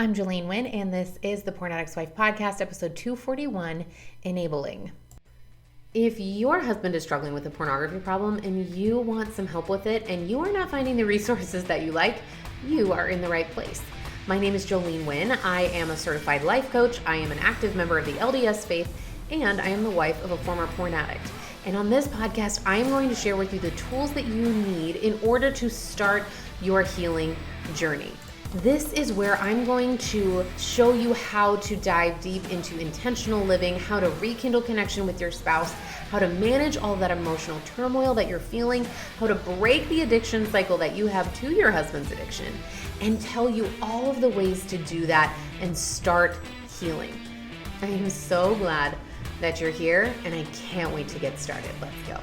I'm Jolene Wynn, and this is the Porn Addict's Wife podcast, episode 241, Enabling. If your husband is struggling with a pornography problem and you want some help with it and you are not finding the resources that you like, you are in the right place. My name is Jolene Wynn. I am a certified life coach. I am an active member of the LDS faith, and I am the wife of a former porn addict. And on this podcast, I am going to share with you the tools that you need in order to start your healing journey. This is where I'm going to show you how to dive deep into intentional living, how to rekindle connection with your spouse, how to manage all that emotional turmoil that you're feeling, how to break the addiction cycle that you have to your husband's addiction, and tell you all of the ways to do that and start healing. I am so glad that you're here, and I can't wait to get started. Let's go.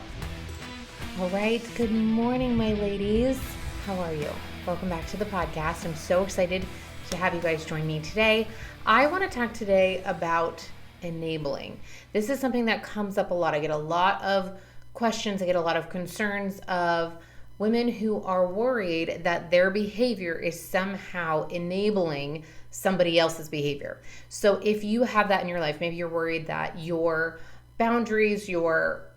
All right. Good morning, my ladies. How are you? Welcome back to the podcast. I'm so excited to have you guys join me today. I want to talk today about enabling. This is something that comes up a lot. I get a lot of questions. I get a lot of concerns of women who are worried that their behavior is somehow enabling somebody else's behavior. So if you have that in your life, maybe you're worried that your boundaries, your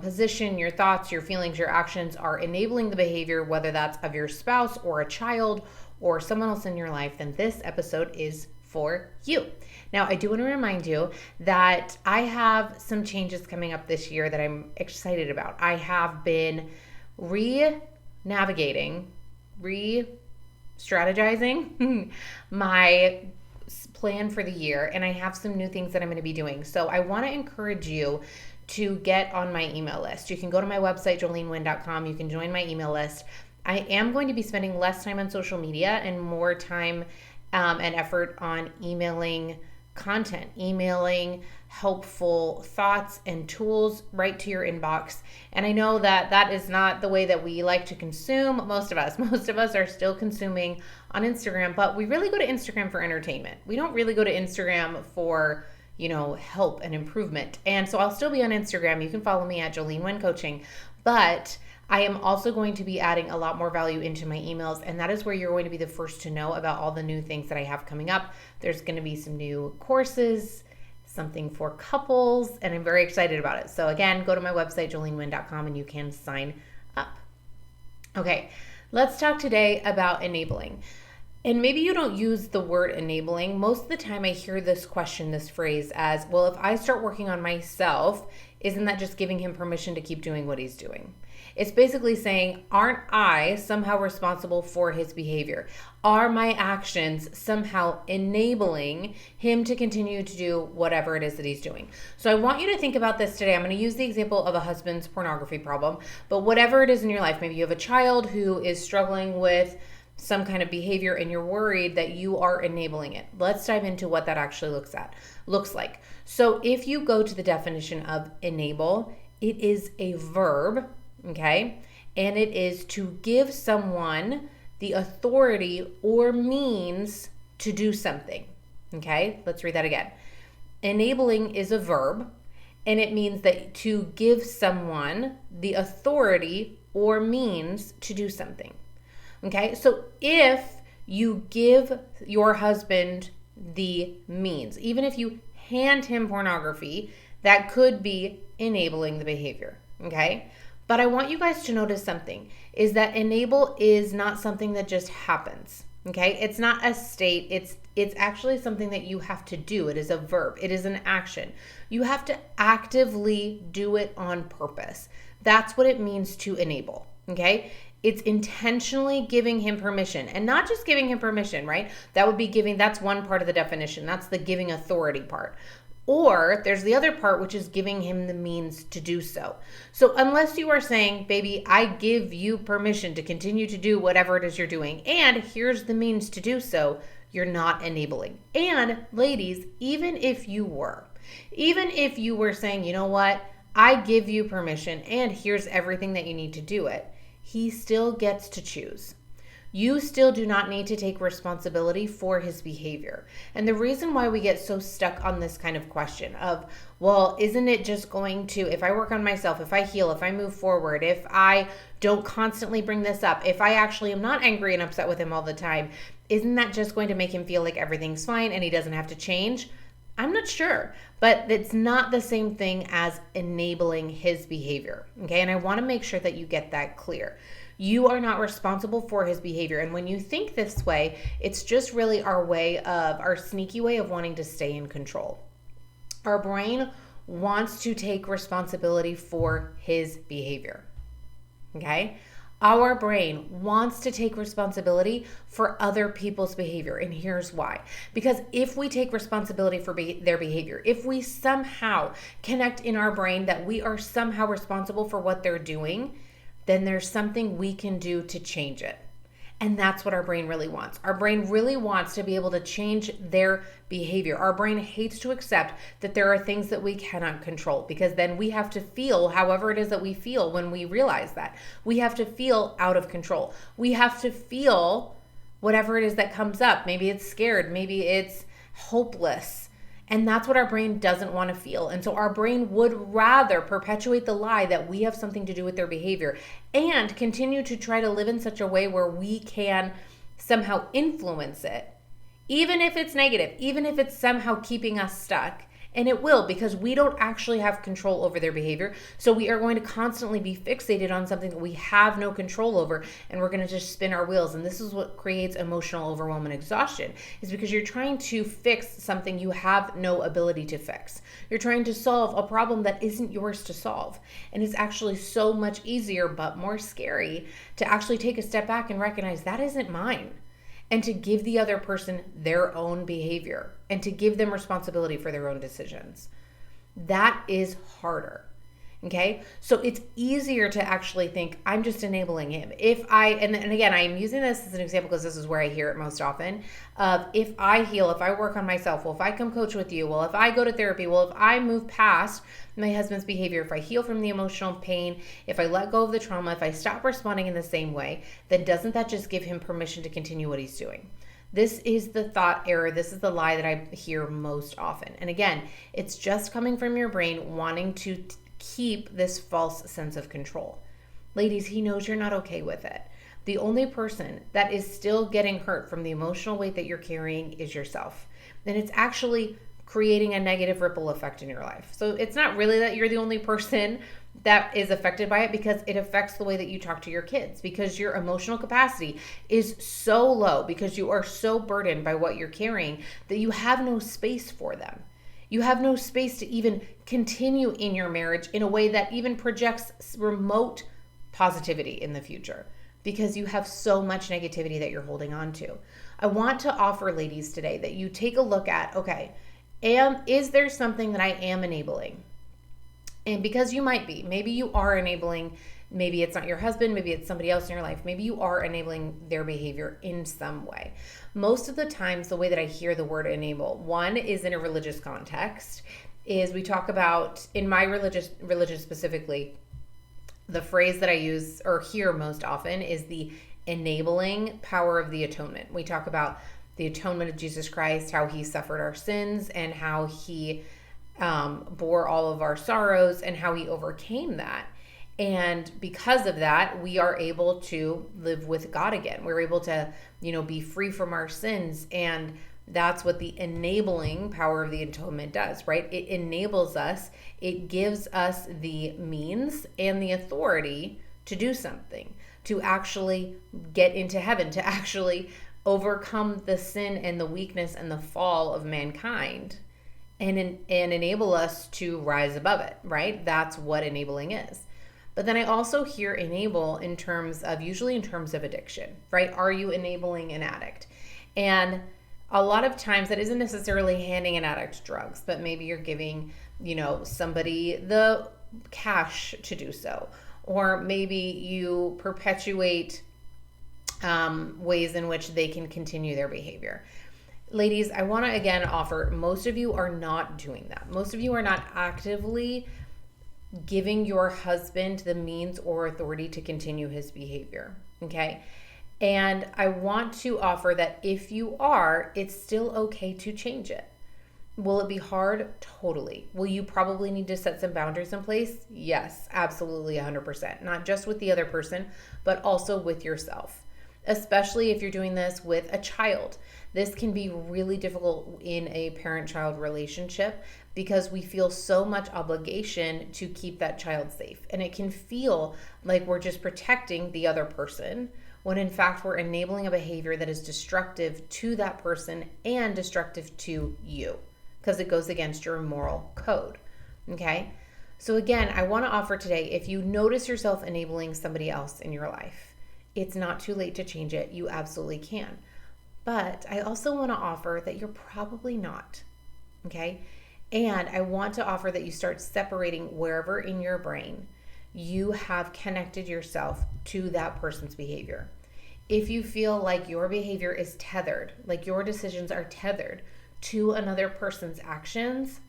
position, your thoughts, your feelings, your actions are enabling the behavior, whether that's of your spouse or a child or someone else in your life, then this episode is for you. Now, I do want to remind you that I have some changes coming up this year that I'm excited about. I have been re-strategizing my plan for the year, and I have some new things that I'm going to be doing. So I want to encourage you to get on my email list. You can go to my website, jolenewynn.com. You can join my email list. I am going to be spending less time on social media and more time and effort on emailing content, emailing helpful thoughts and tools right to your inbox. And I know that that is not the way that we like to consume. Most of us are still consuming on Instagram, but we really go to Instagram for entertainment. We don't really go to Instagram for help and improvement. And so I'll still be on Instagram. You can follow me at Jolene Wynn Coaching, but I am also going to be adding a lot more value into my emails, and that is where you're going to be the first to know about all the new things that I have coming up. There's going to be some new courses, something for couples, and I'm very excited about it. So again, go to my website, jolenewynn.com, and you can sign up. Okay, let's talk today about enabling. And maybe you don't use the word enabling. Most of the time I hear this question, this phrase as, well, if I start working on myself, isn't that just giving him permission to keep doing what he's doing? It's basically saying, aren't I somehow responsible for his behavior? Are my actions somehow enabling him to continue to do whatever it is that he's doing? So I want you to think about this today. I'm going to use the example of a husband's pornography problem, but whatever it is in your life, maybe you have a child who is struggling with some kind of behavior and you're worried that you are enabling it. Let's dive into what that actually looks like. So if you go to the definition of enable, it is a verb, okay? And it is to give someone the authority or means to do something, okay? Let's read that again. Enabling is a verb, and it means that to give someone the authority or means to do something. Okay, so if you give your husband the means, even if you hand him pornography, that could be enabling the behavior, okay? But I want you guys to notice something, is that enable is not something that just happens, okay? It's not a state, it's actually something that you have to do. It is a verb, it is an action. You have to actively do it on purpose. That's what it means to enable, okay? It's intentionally giving him permission, and not just giving him permission, right? That's one part of the definition. That's the giving authority part. Or there's the other part, which is giving him the means to do so. So unless you are saying, baby, I give you permission to continue to do whatever it is you're doing, and here's the means to do so, you're not enabling. And ladies, even if you were saying, you know what, I give you permission, and here's everything that you need to do it, he still gets to choose. You still do not need to take responsibility for his behavior. And the reason why we get so stuck on this kind of question of, well, isn't it just going to, if I work on myself, if I heal, if I move forward, if I don't constantly bring this up, if I actually am not angry and upset with him all the time, Isn't that just going to make him feel like everything's fine and he doesn't have to change? I'm not sure, but it's not the same thing as enabling his behavior, okay? And I want to make sure that you get that clear. You are not responsible for his behavior. And when you think this way, it's just really our sneaky way of wanting to stay in control. Our brain wants to take responsibility for his behavior, okay? Our brain wants to take responsibility for other people's behavior. And here's why. Because if we take responsibility for their behavior, if we somehow connect in our brain that we are somehow responsible for what they're doing, then there's something we can do to change it. And that's what our brain really wants. Our brain really wants to be able to change their behavior. Our brain hates to accept that there are things that we cannot control, because then we have to feel however it is that we feel when we realize that. We have to feel out of control. We have to feel whatever it is that comes up. Maybe it's scared, maybe it's hopeless. And that's what our brain doesn't want to feel. And so our brain would rather perpetuate the lie that we have something to do with their behavior and continue to try to live in such a way where we can somehow influence it, even if it's negative, even if it's somehow keeping us stuck. And it will, because we don't actually have control over their behavior. So we are going to constantly be fixated on something that we have no control over, and we're going to just spin our wheels. And this is what creates emotional overwhelm and exhaustion, is because you're trying to fix something you have no ability to fix. You're trying to solve a problem that isn't yours to solve. And it's actually so much easier, but more scary, to actually take a step back and recognize that isn't mine, and to give the other person their own behavior and to give them responsibility for their own decisions. That is harder, okay? So it's easier to actually think, I'm just enabling him. And again, I'm using this as an example because this is where I hear it most often, if I heal, if I work on myself, well, if I come coach with you, well, if I go to therapy, well, if I move past my husband's behavior, if I heal from the emotional pain, if I let go of the trauma, if I stop responding in the same way, then doesn't that just give him permission to continue what he's doing? This is the thought error. This is the lie that I hear most often. And again, it's just coming from your brain wanting to keep this false sense of control. Ladies, he knows you're not okay with it. The only person that is still getting hurt from the emotional weight that you're carrying is yourself. And it's actually creating a negative ripple effect in your life. So it's not really that you're the only person that is affected by it, because it affects the way that you talk to your kids, because your emotional capacity is so low, because you are so burdened by what you're carrying that you have no space for them. You have no space to even continue in your marriage in a way that even projects remote positivity in the future, because you have so much negativity that you're holding on to. I want to offer ladies today that you take a look at, okay, is there something that I am enabling? And because you might be, maybe you are enabling, maybe it's not your husband, maybe it's somebody else in your life, maybe you are enabling their behavior in some way. Most of the times, the way that I hear the word enable, one is in a religious context, is we talk about, in my religion specifically, the phrase that I use or hear most often is the enabling power of the atonement. We talk about the atonement of Jesus Christ, how he suffered our sins and how he bore all of our sorrows and how he overcame that. And because of that, we are able to live with God again. We're able to, be free from our sins. And that's what the enabling power of the atonement does, right? It enables us. It gives us the means and the authority to do something, to actually get into heaven, to actually overcome the sin and the weakness and the fall of mankind, and enable us to rise above it, right? That's what enabling is. But then I also hear enable usually in terms of addiction, right? Are you enabling an addict? And a lot of times that isn't necessarily handing an addict drugs, but maybe you're giving, somebody the cash to do so. Or maybe you perpetuate ways in which they can continue their behavior. Ladies, I want to again offer, most of you are not doing that. Most of you are not actively giving your husband the means or authority to continue his behavior, okay? And I want to offer that if you are, it's still okay to change it. Will it be hard? Totally. Will you probably need to set some boundaries in place? Yes, absolutely, 100%. Not just with the other person, but also with yourself. especially if you're doing this with a child. This can be really difficult in a parent-child relationship because we feel so much obligation to keep that child safe. And it can feel like we're just protecting the other person when in fact we're enabling a behavior that is destructive to that person and destructive to you because it goes against your moral code. Okay? So again, I want to offer today, if you notice yourself enabling somebody else in your life, it's not too late to change it. You absolutely can. But I also want to offer that you're probably not. Okay? And I want to offer that you start separating wherever in your brain you have connected yourself to that person's behavior. If you feel like your behavior is tethered, like your decisions are tethered to another person's actions,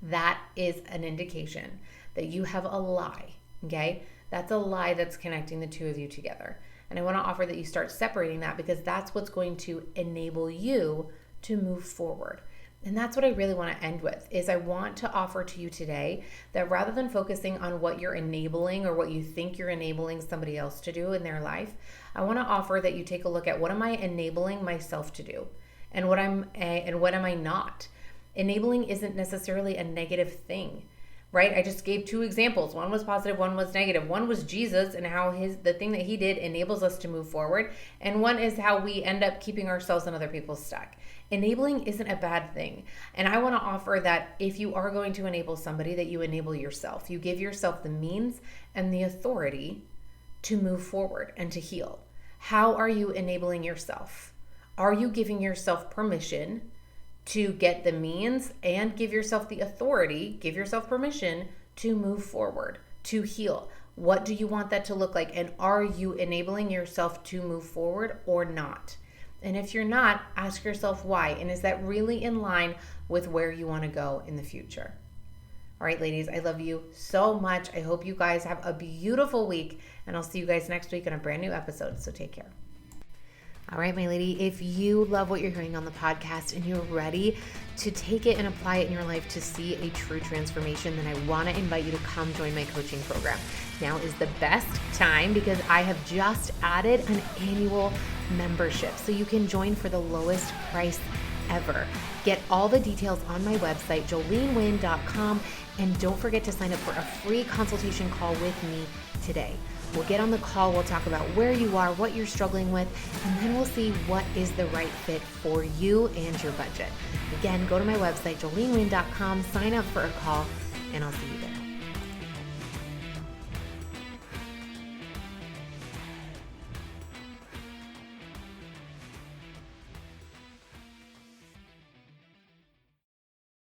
that is an indication that you have a lie, okay? That's a lie that's connecting the two of you together. And I want to offer that you start separating that because that's what's going to enable you to move forward. And that's what I really want to end with, is I want to offer to you today that rather than focusing on what you're enabling or what you think you're enabling somebody else to do in their life, I want to offer that you take a look at what am I enabling myself to do and what am I not. Enabling isn't necessarily a negative thing, right? I just gave two examples. One was positive, one was negative. One was Jesus and how the thing that he did enables us to move forward. And one is how we end up keeping ourselves and other people stuck. Enabling isn't a bad thing. And I want to offer that if you are going to enable somebody, that you enable yourself. You give yourself the means and the authority to move forward and to heal. How are you enabling yourself? Are you giving yourself permission to get the means and give yourself the authority, give yourself permission to move forward, to heal? What do you want that to look like? And are you enabling yourself to move forward or not? And if you're not, ask yourself why. And is that really in line with where you want to go in the future? All right, ladies, I love you so much. I hope you guys have a beautiful week, and I'll see you guys next week on a brand new episode. So take care. All right, my lady, if you love what you're hearing on the podcast and you're ready to take it and apply it in your life to see a true transformation, then I want to invite you to come join my coaching program. Now is the best time because I have just added an annual membership, so you can join for the lowest price ever. Get all the details on my website, jolenewind.com, and don't forget to sign up for a free consultation call with me today. We'll get on the call, we'll talk about where you are, what you're struggling with, and then we'll see what is the right fit for you and your budget. Again, go to my website, jolenewind.com, sign up for a call, and I'll see you there.